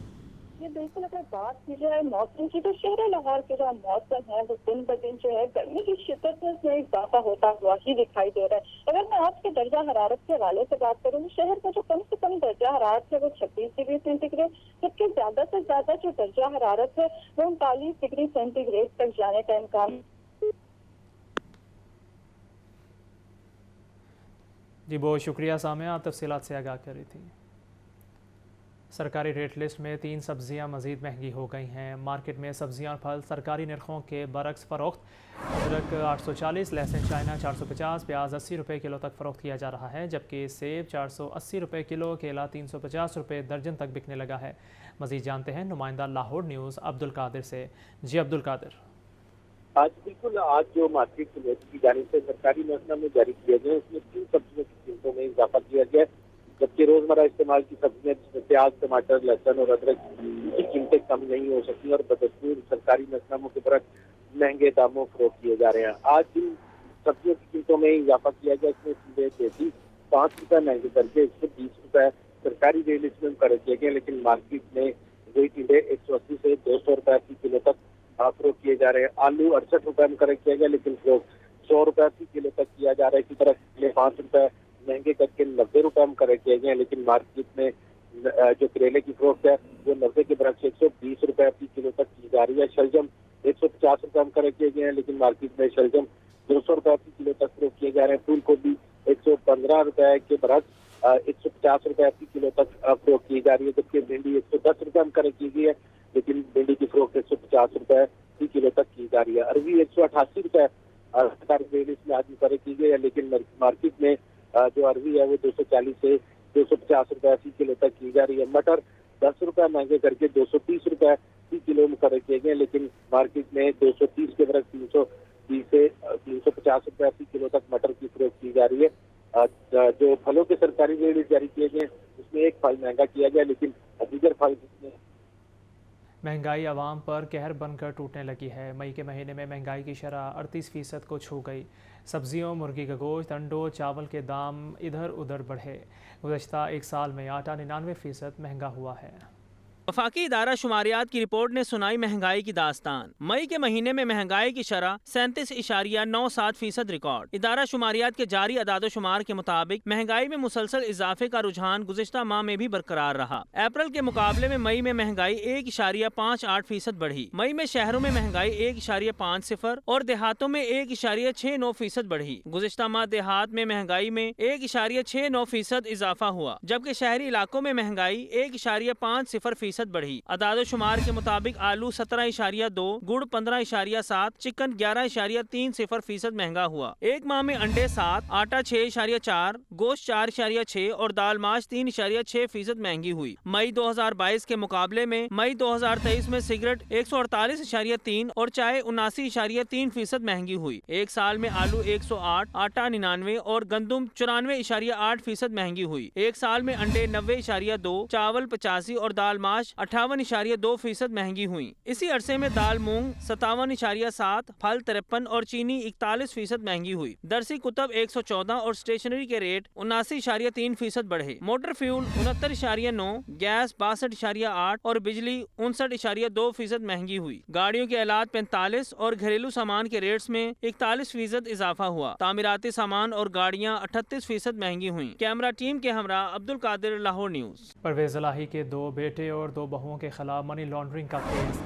ये बिल्कुल अगर बात की जाए मौसम की, तो शहर लाहौर के जो मौसम है वो दिन ब दिन जो है गर्मी की शिद्दत में इजाफा होता हुआ ही दिखाई दे रहा है। अगर मैं आज के दर्जा हरारत के हवाले से बात करूँ, शहर का जो कम से कम दर्जा हरारत है वो 26 डिग्री सेंटीग्रेड, जबकि ज्यादा से ज्यादा जो दर्जा हरारत है वो 39 डिग्री सेंटीग्रेड तक जाने का इम्कान। जी बहुत शुक्रिया सामिया, आप तफसीलात से आगाह कर रही थी। सरकारी रेट लिस्ट में 3 सब्जियां मज़ीद महंगी हो गई हैं। मार्केट में सब्जियां और फल सरकारी नरखों के बरक्स फ़रोख्त। अदरक 840, लहसुन चाइना 450, प्याज 80 रुपये किलो तक फ़रोख्त किया जा रहा है, जबकि सेब 480 रुपये किलो, केला 350 रुपये दर्जन तक बिकने लगा है। मज़ीद जानते हैं नुमाइंदा लाहौर न्यूज़ अब्दुल कादिर से। जी अब्दुल कादिर। आज जो मार्केट कमेटी की जानिब से सरकारी नज़रनामे जारी किया गया, उसमें 3 सब्जियों की कीमतों में इजाफा किया गया, जबकि रोजमर्रा इस्तेमाल की सब्जियां जिसमें प्याज, टमाटर, लहसुन और अदरक की कीमतें कम नहीं हो सकती और बदस्तूर सरकारी नज़रनामों के बरक्स महंगे दामों फरोख्त किए जा रहे हैं। आज जिन सब्जियों की कीमतों में इजाफा किया गया, इसमें सीधे देसी 5 रुपये महंगे करके 120 रुपये सरकारी रेट लिस्ट में मुकर्रर किए गए, लेकिन मार्केट में वही टिंडे 180 से 200 रुपये फी किलो तक फरोख्त किए जा रहे हैं। आलू 68 रुपये मुकर्रर किया गया, लेकिन फरोख्त 100 रुपये फी किलो तक किया जा रहा है। इसी तरह 5 रुपये महंगे करके 90 रुपये मुकर्रर किए गए हैं, लेकिन मार्केट में जो करेले की फरोख्त है वो 90 के बरक्स 120 रुपये फी किलो तक की जा रही है। शलजम 150 रुपये मुकर्रर किए गए हैं, लेकिन मार्केट में शलजम 200 रुपये फी किलो तक फरोख्त किए जा रहे हैं। फूल गोभी 115 रुपये के बरक्स 150 रुपये फी किलो तक फरोख्त की जा रही है, जबकि भिंडी 110 रुपये मुकर्रर की गई है, लेकिन भिंडी की फरोख्त 150 रुपये फी किलो तक की जा रही है। अरबी 188 रुपये सरकारी रेट लिस्ट में आज मुकर्रर की गई है, लेकिन मार्केट में जो अरबी है वो 240 से 250 रुपये फी किलो तक की जा रही है। मटर 10 रुपये महंगे करके 230 रुपये फी किलो मुकर्रर किए गए, लेकिन मार्केट में 230 के बरक्स 320 से 350 रुपये फी किलो तक मटर की फरोख्त की जा रही है। जो फलों के सरकारी रेट जारी किए गए उसमें एक फल महंगा किया गया, लेकिन दीगर फल महंगाई आवाम पर कहर बनकर टूटने लगी है। मई के महीने में महंगाई की शरह 38% को छू गई। सब्जियों, मुर्गी का गोश्त, अंडों, चावल के दाम इधर उधर बढ़े। गुज़श्ता 1 साल में आटा 99% महंगा हुआ है। वफाकी इदारा शुमारियात की रिपोर्ट ने सुनाई महंगाई की दास्तान। मई के महीने में महंगाई की शरह 37.97% रिकॉर्ड। इदारा शुमारियात के जारी अदाद-ओ-शुमार के मुताबिक महंगाई में मुसलसल इजाफे का रुझान गुज़िश्ता माह में भी बरकरार रहा। अप्रैल के मुकाबले में मई में महंगाई 1.58% बढ़ी। मई में शहरों में महंगाई 1.50 और देहातों में 1.69% बढ़ी। गुज़िश्ता माह देहात में महंगाई में 1.69% इजाफा हुआ, जबकि शहरी इलाकों में महंगाई 1.50% बढ़ी। अदाद-ओ-शुमार के मुताबिक आलू 17.2, गुड़ 15.7, चिकन 11.30% महंगा हुआ। एक माह में अंडे 7, आटा 6.4, गोश्त 4.6 और दाल माश 3.6% महंगी हुई। मई 2022 के मुकाबले में मई 2023 में सिगरेट 148.3 और चाय 79.3% महंगी हुई। एक साल में आलू 108, आटा 99 और गंदुम 94.8% महंगी हुई। एक साल में अंडे 90.2, चावल 85 और दाल माश 58.2% महंगी हुई। इसी अरसे में दाल मूंग 57.7, फल 53 और चीनी 41% महंगी हुई। दरसी कुतब 114 और स्टेशनरी के रेट 79.3% बढ़े। मोटर फ्यूल 69.9, गैस 62.8 और बिजली 59.2% महंगी हुई। गाड़ियों के आलात 45 और घरेलू सामान के रेट्स में 41% इजाफा हुआ। तामीराती सामान और गाड़ियाँ 38% महंगी हुई। कैमरा टीम के हमरा अब्दुल कादिर, लाहौर न्यूज़। परवेज इलाही के 2 बेटे और 2 बहुओं के खिलाफ मनी लॉन्ड्रिंग का केस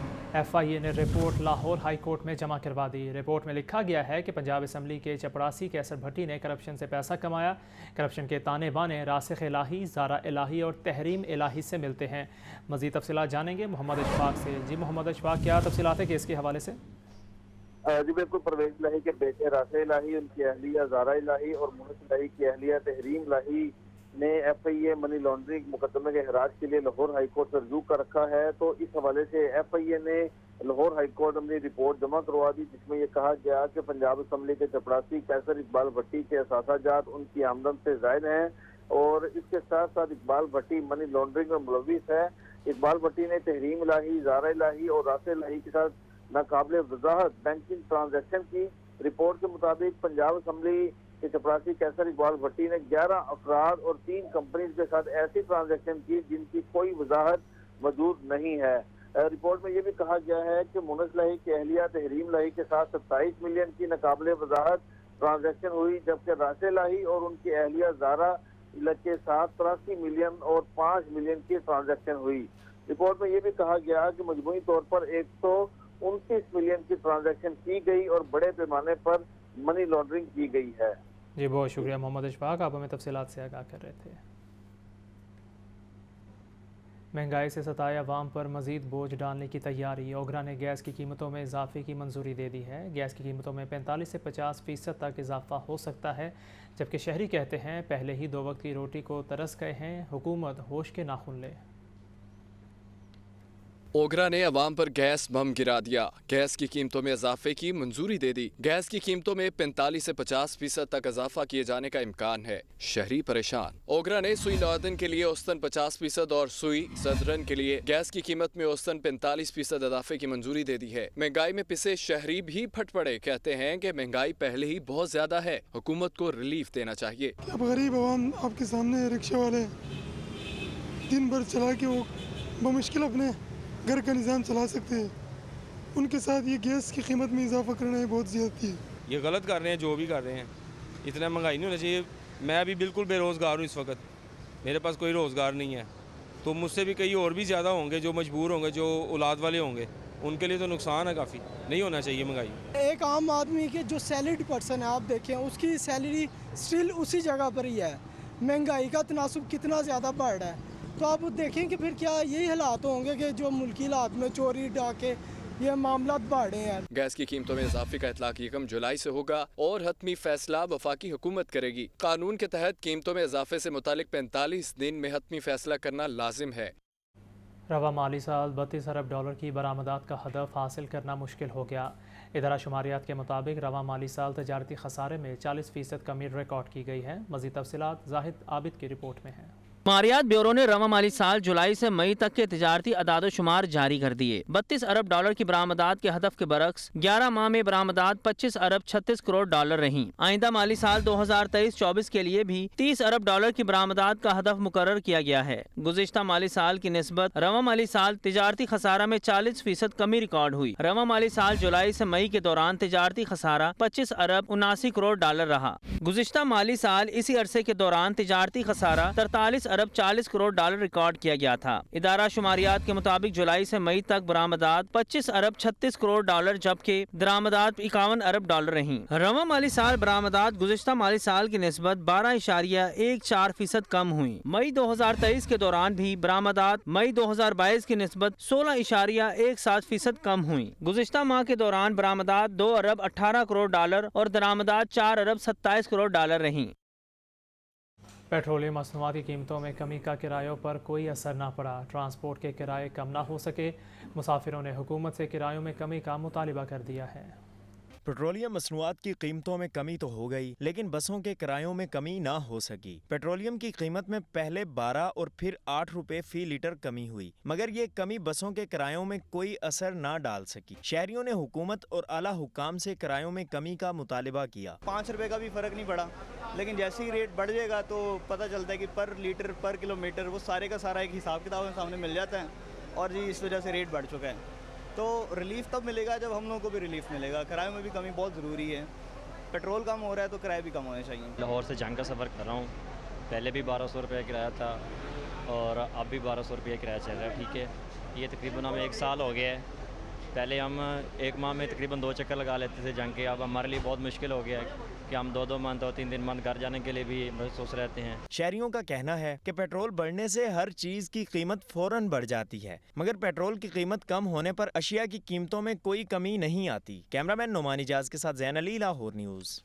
FIA ने रिपोर्ट लाहौर हाई कोर्ट में जमा करवा दी। रिपोर्ट में लिखा गया है कि पंजाब असम्बली के चपड़ासी कैसर भट्टी ने करप्शन से पैसा कमाया। करप्शन के ताने बाने रासिख इलाही, ज़ारा इलाही और तहरीम इलाही से मिलते हैं। मज़ीद तफसीलात जानेंगे मोहम्मद अशफाक से। जी मोहम्मद अशफाक, क्या तफसीलात है केस के हवाले से? जी बिल्कुल, परवेज इलाही के बेटे रासिख इलाही, उनकी अहलिया ज़ारा इलाही और मुहसिन इलाही की अहलिया तहरीम इलाही ने FIA मनी लॉन्ड्रिंग मुकदमे के खराज के लिए लाहौर हाई कोर्ट से रुजू कर रखा है। तो इस हवाले से FIA ने लाहौर हाई कोर्ट में रिपोर्ट जमा करवा दी, जिसमें यह कहा गया कि पंजाब असम्बली के चपड़ासी कैसर इकबाल भट्टी के असासाजात उनकी आमदन से ज़ायद हैं। اور اس کے ساتھ ساتھ اقبال بھٹی منی لانڈرنگ میں ملوث ہے۔ اقبال بھٹی نے تحریم الہی، زارہ الہی اور راس الہی کے ساتھ ناقابل وضاحت بینکنگ ٹرانزیکشن کی۔ رپورٹ کے مطابق پنجاب اسمبلی کے چپراسی کیسر اقبال بھٹی نے 11 افراد اور 3 کمپنیز کے ساتھ ایسی ٹرانزیکشن کی جن کی کوئی وضاحت موجود نہیں ہے۔ رپورٹ میں یہ بھی کہا گیا ہے کہ مونس لاہی کی اہلیہ تحریم لاہی کے ساتھ 27 ملین کی ناقابل وضاحت ٹرانزیکشن ہوئی، جبکہ راسے لاہی اور ان کی اہلیہ زارا کے ساتھ 83 ملین اور 5 ملین کی ٹرانزیکشن ہوئی۔ رپورٹ میں یہ بھی کہا گیا کہ مجموعی طور پر 129 ملین کی ٹرانزیکشن کی گئی اور بڑے پیمانے پر منی لانڈرنگ کی گئی ہے۔ جی بہت شکریہ محمد اشفاق، آپ ہمیں تفصیلات سے آگاہ کر رہے تھے۔ مہنگائی سے ستائے عوام پر مزید بوجھ ڈالنے کی تیاری۔ اوگرا نے گیس کی قیمتوں میں اضافے کی منظوری دے دی ہے۔ گیس کی قیمتوں میں 45 سے 50% تک اضافہ ہو سکتا ہے، جبکہ شہری کہتے ہیں پہلے ہی 2 وقت کی روٹی کو ترس گئے ہیں، حکومت ہوش کے ناخن لے۔ اوگرا نے عوام پر گیس بم گرا دیا، گیس کی قیمتوں میں اضافے کی منظوری دے دی۔ گیس کی قیمتوں میں 45 سے 50% تک اضافہ کیے جانے کا امکان ہے، شہری پریشان۔ اوگرا نے سوئی ناردن کے لیے اوسطاً 50% اور سوئی سدرن کے لیے گیس کی قیمت میں اوسطاً 45% اضافے کی منظوری دے دی ہے۔ مہنگائی میں پسے شہری بھی پھٹ پڑے، کہتے ہیں کہ مہنگائی پہلے ہی بہت زیادہ ہے، حکومت کو ریلیف دینا چاہیے۔ اب غریب عوام آپ کے سامنے رکشے والے دن بھر چلا کے وہ بمشکل اپنے گھر کا نظام چلا سکتے ہیں، ان کے ساتھ یہ گیس کی قیمت میں اضافہ کرنا ہے بہت زیادتی ہے۔ یہ غلط کر رہے ہیں جو بھی کر رہے ہیں، اتنا مہنگائی نہیں ہونا چاہیے۔ میں ابھی بالکل بے روزگار ہوں اس وقت، میرے پاس کوئی روزگار نہیں ہے، تو مجھ سے بھی کئی اور بھی زیادہ ہوں گے جو مجبور ہوں گے، جو اولاد والے ہوں گے، ان کے لیے تو نقصان ہے کافی، نہیں ہونا چاہیے مہنگائی۔ ایک عام آدمی کے جو سیلریڈ پرسن ہے آپ دیکھیں اس کی سیلری سٹل اسی جگہ پر ہی ہے، مہنگائی کا تناسب کتنا زیادہ بڑھ رہا ہے، تو آپ دیکھیں کہ پھر کیا یہی حالات ہوں گے کہ جو ملکی حالات میں چوری ڈاکے یہ معاملات بڑھ رہے ہیں۔ گیس کی قیمتوں میں اضافے کا اطلاق 1 جولائی سے ہوگا اور حتمی فیصلہ وفاقی حکومت کرے گی۔ قانون کے تحت قیمتوں میں اضافے سے متعلق 45 دن میں حتمی فیصلہ کرنا لازم ہے۔ رواں مالی سال 32 ارب ڈالر کی برآمدات کا ہدف حاصل کرنا مشکل ہو گیا۔ ادارہ شماریات کے مطابق رواں مالی سال تجارتی خسارے میں 40% کمی ریکارڈ کی گئی ہے۔ مزید تفصیلات زاہد عابد کی رپورٹ میں ہیں۔ شماریات بیورو نے رواں مالی سال جولائی سے مئی تک کے تجارتی اعداد و شمار جاری کر دیے۔ 32 ارب ڈالر کی برآمدات کے ہدف کے برعکس 11 ماہ میں برآمدات 25 ارب 36 کروڑ ڈالر رہیں۔ آئندہ مالی سال 2023-24 کے لیے بھی 30 ارب ڈالر کی برآمدات کا ہدف مقرر کیا گیا ہے۔ گزشتہ مالی سال کی نسبت رواں مالی سال تجارتی خسارہ میں 40% کمی ریکارڈ ہوئی۔ رواں مالی سال جولائی سے مئی کے دوران تجارتی خسارہ 25 ارب 79 کروڑ ڈالر رہا۔ گزشتہ مالی سال اسی عرصے کے دوران تجارتی خسارہ 43 ارب 40 کروڑ ڈالر ریکارڈ کیا گیا تھا۔ ادارہ شماریات کے مطابق جولائی سے مئی تک برآمدات 25 ارب 36 کروڑ ڈالر جبکہ درآمدات 51 ارب ڈالر رہیں۔ رواں مالی سال برآمدات گزشتہ مالی سال کی نسبت 12.14% کم ہوئیں۔ مئی 2023 کے دوران بھی برآمدات مئی 2022 کی نسبت 16.17% کم ہوئیں۔ گزشتہ ماہ کے دوران برآمدات 2 ارب 18 کروڑ ڈالر اور درآمدات 4 ارب 27 کروڑ ڈالر رہیں۔ پیٹرولیم مصنوعات کی قیمتوں میں کمی کا کرایوں پر کوئی اثر نہ پڑا۔ ٹرانسپورٹ کے کرائے کم نہ ہو سکے، مسافروں نے حکومت سے کرایوں میں کمی کا مطالبہ کر دیا ہے۔ پیٹرولیم مصنوعات کی قیمتوں میں کمی تو ہو گئی، لیکن بسوں کے کرایوں میں کمی نہ ہو سکی۔ پیٹرولیم کی قیمت میں پہلے 12 اور پھر 8 روپے فی لیٹر کمی ہوئی، مگر یہ کمی بسوں کے کرایوں میں کوئی اثر نہ ڈال سکی۔ شہریوں نے حکومت اور اعلیٰ حکام سے کرایوں میں کمی کا مطالبہ کیا۔ 5 روپے کا بھی فرق نہیں پڑا، لیکن جیسے ہی ریٹ بڑھ جائے گا تو پتہ چلتا ہے کہ پر لیٹر پر کلومیٹر وہ سارے کا سارا ایک حساب کتاب سامنے مل جاتا ہے، اور جی اس وجہ سے ریٹ بڑھ چکا ہے۔ تو ریلیف تب ملے گا جب ہم لوگوں کو بھی ریلیف ملے گا۔ کرایوں میں بھی کمی بہت ضروری ہے، پیٹرول کم ہو رہا ہے تو کرایہ بھی کم ہونے چاہیے۔ لاہور سے جنگ کا سفر کر رہا ہوں، پہلے بھی 1200 روپیہ کرایہ تھا اور اب بھی 1200 روپیہ کرایہ چل رہا ہے۔ ٹھیک ہے، یہ تقریباً ہمیں 1 سال ہو گیا ہے۔ پہلے ہم 1 ماہ میں تقریباً 2 چکر لگا لیتے تھے جنگ کے، اب ہمارے لیے بہت مشکل ہو گیا ہے کہ ہم 2 منتھ اور 3 منتھ گھر جانے کے لیے بھی محسوس رہتے ہیں۔ شہریوں کا کہنا ہے کہ پیٹرول بڑھنے سے ہر چیز کی قیمت فوراً بڑھ جاتی ہے، مگر پیٹرول کی قیمت کم ہونے پر اشیاء کی قیمتوں میں کوئی کمی نہیں آتی۔ کیمرامین نعمان اجاز کے ساتھ زین علی، لاہور نیوز۔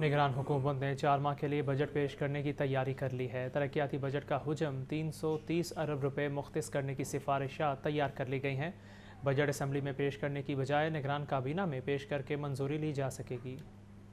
نگران حکومت نے 4 ماہ کے لیے بجٹ پیش کرنے کی تیاری کر لی ہے۔ ترقیاتی بجٹ کا حجم 330 ارب روپے مختص کرنے کی سفارشات تیار کر لی گئی ہیں۔ بجٹ اسمبلی میں پیش کرنے کی بجائے نگران کابینہ میں پیش کر کے منظوری لی جا سکے گی۔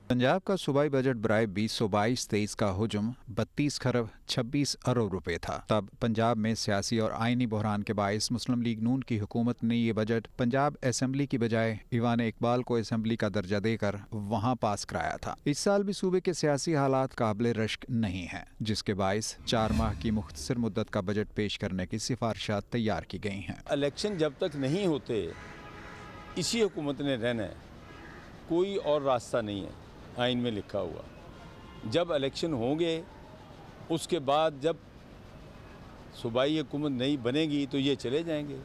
पंजाब का सूबाई बजट बराए 2022-23 का हुजम 32 खरब 26 अरब रुपए था। तब पंजाब में सियासी और आइनी बहरान के बायस मुस्लिम लीग नून की हुकूमत ने ये बजट पंजाब असेंबली की बजाय ईवान इकबाल को असेंबली का दर्जा देकर वहाँ पास कराया था। इस साल भी सूबे के सियासी हालात काबिल रश्क नहीं है, जिसके बायस 4 माह की मुख्तसर मुद्दत का बजट पेश करने की सिफारिशात तैयार की गई हैं। इलेक्शन जब तक नहीं होते इसी हुकूमत ने रहना है, कोई और रास्ता नहीं है आइन में लिखा हुआ। जब इलेक्शन होंगे उसके बाद जब सूबाई हुकूमत नहीं बनेगी तो ये चले जाएंगे।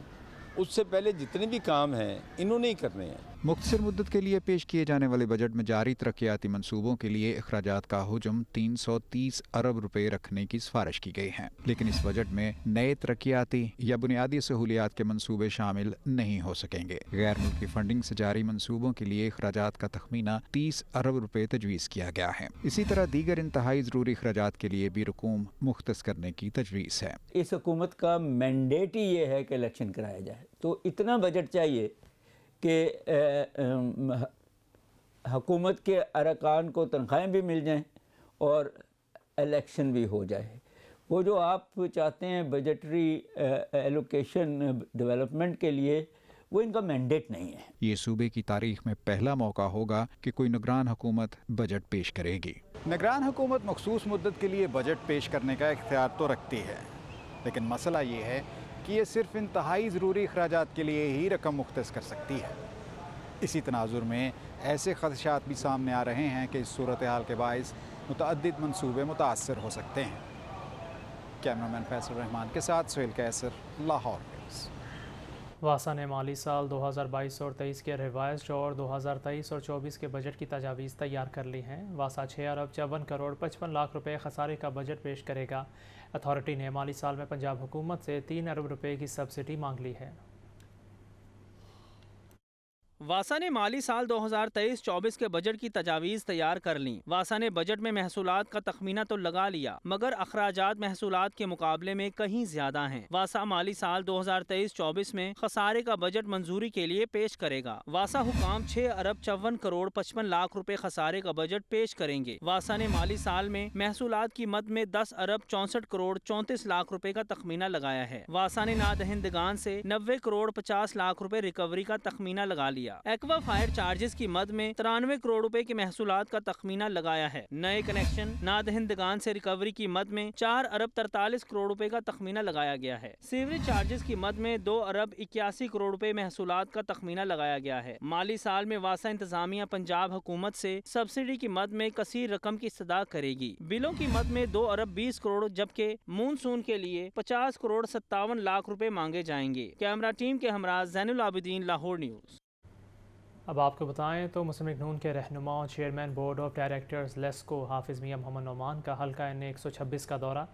उससे पहले जितने भी काम हैं इन्होंने ही करने हैं। मुख्तसर मुद्दत के लिए पेश किए जाने वाले बजट में जारी तरक्याती मंसूबों के लिए अखराजात का हुजम 330 अरब रुपए रखने की सिफारिश की गई है, लेकिन इस बजट में नए तरक्याती या बुनियादी सहूलियात के मंसूबे शामिल नहीं हो सकेंगे। गैर मुल्की फंडिंग से जारी मंसूबों के लिए अखराजात का तखमीना 30 अरब रुपए तजवीज़ किया गया है। इसी तरह दीगर इंतहाई ज़रूरी अखराजात के लिए भी रकूम मुख्तस करने की तजवीज़ है। इस हुकूमत का मैंडेट ही ये है कि इलेक्शन कराया जाए, तो इतना बजट चाहिए कि हुकूमत के अरकान को तनख्वाहें भी मिल जाएं और इलेक्शन भी हो जाए। वो जो आप चाहते हैं बजटरी एलोकेशन डेवलपमेंट के लिए, वो इनका मैंडेट नहीं है। ये सूबे की तारीख में पहला मौका होगा कि कोई निगरान हुकूमत बजट पेश करेगी। निगरान हुकूमत मखसूस मुद्दत के लिए बजट पेश करने का इख्तियार तो रखती है, लेकिन मसला ये है कि ये सिर्फ इंतहाई ज़रूरी अखराजात के लिए ही रकम मुख्तस कर सकती है। इसी तनाजुर में ऐसे खदशात भी सामने आ रहे हैं कि इस सूरत हाल के बायस मुतअद्दिद मंसूबे मुतासर हो सकते हैं। कैमरामैन फैसल रहमान के साथ सुहेल कैसर, लाहौर न्यूज़। वासा ने माली साल 2022 और 23 के रिवाइज्ड और 2023 और 24 के बजट की तजावीज़ तैयार कर ली हैं। वासा 6 अरब 54 करोड़ 55 लाख रुपए खसारे का बजट पेश करेगा। अथॉरिटी ने माली साल में पंजाब हुकूमत से 3 अरब रुपए की सब्सिडी मांग ली है। वासा ने माली साल 2023-24 के बजट की तजावीज़ तैयार कर लीं। वासा ने बजट में महसूलात का तखमीना तो लगा लिया, मगर अखराजात महसूलात के मुकाबले में कहीं ज्यादा हैं। वासा माली साल 2023-24 में खसारे का बजट मंजूरी के लिए पेश करेगा। वासा हुकाम 6 अरब 54 करोड़ 55 लाख रुपए खसारे का बजट पेश करेंगे। वासा ने माली साल में महसूलात की मद में 10 अरब 64 करोड़ 34 लाख रुपए का तखमीना लगाया है। वासा ने नादहिंदगान से 90 करोड़ 50 लाख रुपए रिकवरी का तखमीना लगा लिया। एक्वा फायर चार्जेस की मद में 93 करोड़ रुपए के महसूलात का तखमीना लगाया है। नए कनेक्शन नादहिंदगान से रिकवरी की मद में 4 अरब 43 करोड़ रुपए का तखमीना लगाया गया है। सीवरेज चार्जेस की मद में 2 अरब 81 करोड़ रुपए महसूलात का तखमीना लगाया गया है। माली साल में वासा इंतजामिया पंजाब हुकूमत से सब्सिडी की मद में कसीर रकम की इस्तदा करेगी। बिलों की मद में 2 अरब 20 करोड़, जबकि मूनसून के लिए 50 करोड़ 57 लाख रुपए मांगे जाएंगे। कैमरा टीम के हमरा ज़ैनुल आबिदीन, लाहौर न्यूज़। अब आपको बताएं तो मुस्लिम लीग नून के रहनुमा और chairman board of directors LESCO हाफिज़ मियां मोहम्मद नोमान का हल्का NA 126 का दौरा,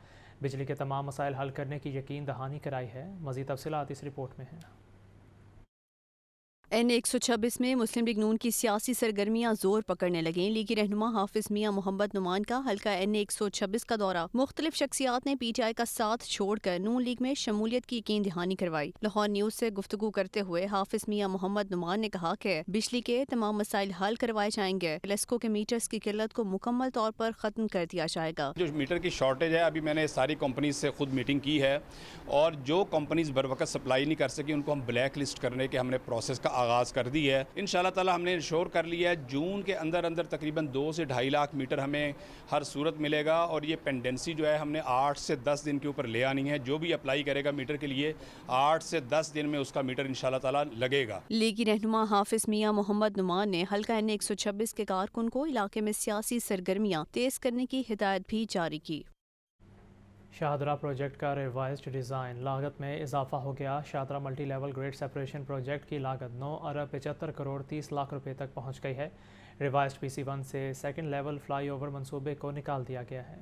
बिजली के तमाम मसाइल हल करने की यकीन दहानी कराई है। मज़ीद तफसीलात इस रिपोर्ट में हैं। NA 126 में मुस्लिम लीग नून की सियासी सरगर्मियां जोर पकड़ने लगें। लीगी रहनुमा हाफिज मियां मोहम्मद नुमान का हल्का NA 126 का दौरा, मुख्तलिफ शख्सियात ने PTI का साथ छोड़कर नून लीग में शमूलियत की यकीन दहानी करवाई। लाहौर न्यूज़ से गुफ्तगू करते हुए हाफिज मियां मोहम्मद नुमान ने कहा कि बिजली के तमाम मसाइल हल करवाए जाएंगे। लेस्को के मीटर्स की किल्लत को मुकम्मल तौर पर ख़त्म कर दिया जाएगा। जो मीटर की शॉर्टेज है, अभी मैंने सारी कंपनीज से खुद मीटिंग की है और जो कंपनीज बर वक्त सप्लाई नहीं कर सकी उनको हम ब्लैक लिस्ट करने के हमने प्रोसेस का आगाज़ कर दी है। इंशाल्लाह ताला हमने इंश्योर कर लिया है जून के अंदर तकरीबन 2 से 2.5 लाख मीटर हमें हर सूरत मिलेगा और ये पेंडेंसी जो है हमने 8 से 10 दिन के ऊपर ले आनी है। जो भी अप्लाई करेगा मीटर के लिए 8 से 10 दिन में उसका मीटर इंशाल्लाह ताला लगेगा। लीगी रहनुमा हाफिज मियां मोहम्मद नुमान ने हल्का NA 126 के कारकुन को इलाके में सियासी सरगर्मियां तेज करने की हिदायत भी जारी की। शाहदरा प्रोजेक्ट का रिवाइज्ड डिज़ाइन, लागत में इजाफा हो गया। Shahdara multi level grade separation project की लागत 9 अरब 75 करोड़ 30 लाख रुपए तक पहुंच गई है। रिवाइज्ड PC1 से सेकंड लेवल फ्लाई ओवर मंसूबे को निकाल दिया गया है।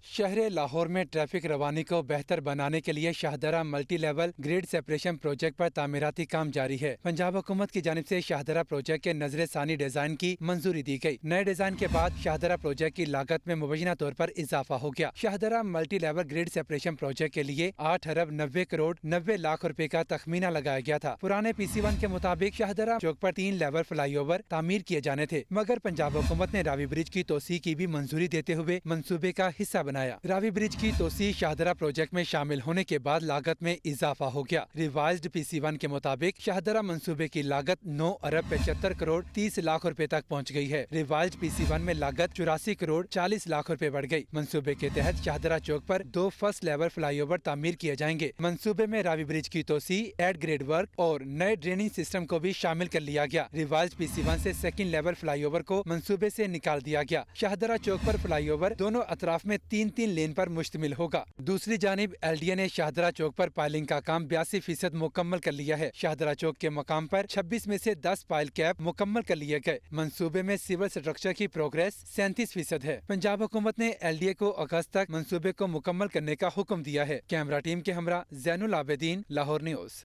शहर लाहौर में ट्रैफिक रवानी को बेहतर बनाने के लिए Shahdara multi level grid separation project पर तामीराती काम जारी है। पंजाब हुकूमत की जानिब से शाहदरा प्रोजेक्ट के नजर सानी डिजाइन की मंजूरी दी गई। नए डिजाइन के बाद शाहदरा प्रोजेक्ट की लागत में मुबैना तौर पर इजाफा हो गया। Shahdara multi level grid separation project के लिए 8 अरब 90 करोड़ 90 लाख रुपए का तखमीना लगाया गया था। पुराने PC1 के मुताबिक शाहदरा चौक पर 3 लेवल फ्लाईओवर तामीर किए जाने थे, मगर पंजाब हुकूमत ने रावी ब्रिज की तोसी की भी मंजूरी देते हुए मंसूबे का हिस्सा बनाया। रावी ब्रिज की तोसी शाहदरा प्रोजेक्ट में शामिल होने के बाद लागत में इजाफा हो गया। रिवाइज्ड PC1 के मुताबिक शाहदरा मंसूबे की लागत 9 अरब 75 करोड़ 30 लाख रुपए तक पहुंच गई है। रिवाइज्ड PC1 में लागत 84 करोड़ 40 लाख रुपए बढ़ गई। मंसूबे के तहत शाहदरा चौक पर 2 फर्स्ट लेवल फ्लाईओवर तामीर किए जाएंगे। मंसूबे में रावी ब्रिज की तोसी, एड ग्रेड वर्क और नए ड्रेनिंग सिस्टम को भी शामिल कर लिया गया। रिवाइज्ड PC1 से सेकंड लेवल फ्लाईओवर को मंसूबे से निकाल दिया गया। शाहदरा चौक पर फ्लाईओवर दोनों अतराफ में 3-3 लेन पर मुश्तमिल होगा। दूसरी जानिब LDA ने शाहदरा चौक पर पाइलिंग का काम 82% मुकम्मल कर लिया है। शाहदरा चौक के मकाम पर 26 में से 10 पाइल कैप मुकम्मल कर लिए गए। मंसूबे में सिविल स्ट्रक्चर की प्रोग्रेस 37% है। पंजाब हुकूमत ने LDA को अगस्त तक मंसूबे को मुकम्मल करने का हुक्म दिया है। कैमरा टीम के हमरा जैनुल आबिदीन, लाहौर न्यूज़।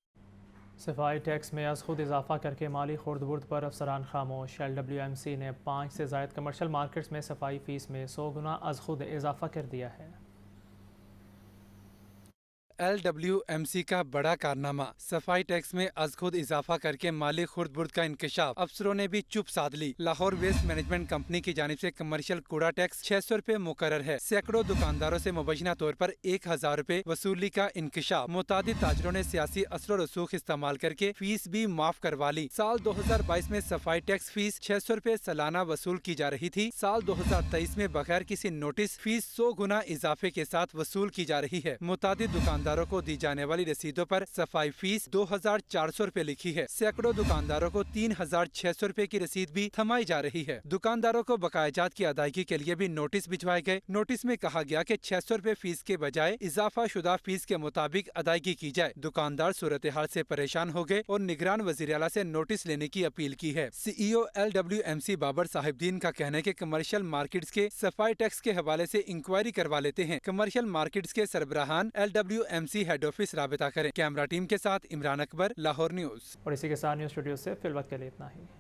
सफाई टैक्स में अज खुद इजाफा करके माली खुर्द-बुर्द पर अफसरान खामोश। LWMC ने 5 से ज़ायद कमर्शल मार्केट्स में सफाई फीस में 100 गुना अज खुद इजाफा कर दिया है। LWMC का बड़ा कारनामा, सफाई टैक्स में अज खुद इजाफा करके माली खुर्द-बुर्द का इंकशाफ। अफसरों ने भी चुप साध ली। लाहौर वेस्ट मैनेजमेंट कंपनी की जानिब से कमर्शियल कूड़ा टैक्स 600 रुपए मुकर्रर है। सैकड़ों दुकानदारों से मुबैना तौर पर 1000 रुपए वसूली का इंकशाफ। मुतादिद ताजरों ने सियासी असर रसूख इस्तेमाल करके फीस भी माफ करवा ली। साल 2022 में सफाई टैक्स फीस 600 रुपए सालाना वसूल की जा रही थी। साल 2023 में बगैर किसी नोटिस फीस 100 गुना इजाफे के साथ वसूल की जा रही है। मुतादिद दुकानदारों को दी जाने वाली रसीदों पर सफाई फीस 2400 रुपए लिखी है। सैकड़ों दुकानदारों को 3600 रुपए की रसीद भी थमाई जा रही है। दुकानदारों को बकायाजात की अदायगी के लिए भी नोटिस भिजवाए गए। नोटिस में कहा गया कि 600 रुपए फीस के बजाय इजाफा शुदा फीस के मुताबिक अदायगी की जाए। दुकानदार सूरत हाल से परेशान हो गए और निगरान वज़ीर आला से नोटिस लेने की अपील की है। CEO LWMC बाबर साहिबदीन का कहना है कि कमर्शियल मार्केट्स के सफाई टैक्स के हवाले से इंक्वायरी करवा लेते हैं। कमर्शियल मार्केट्स के सरबराहान LWMC हेड ऑफिस राबिता करें। कैमरा टीम के साथ इमरान अकबर, लाहौर न्यूज़। और इसी के साथ न्यूज़ स्टूडियो से फिल वक्त के लिए इतना ही।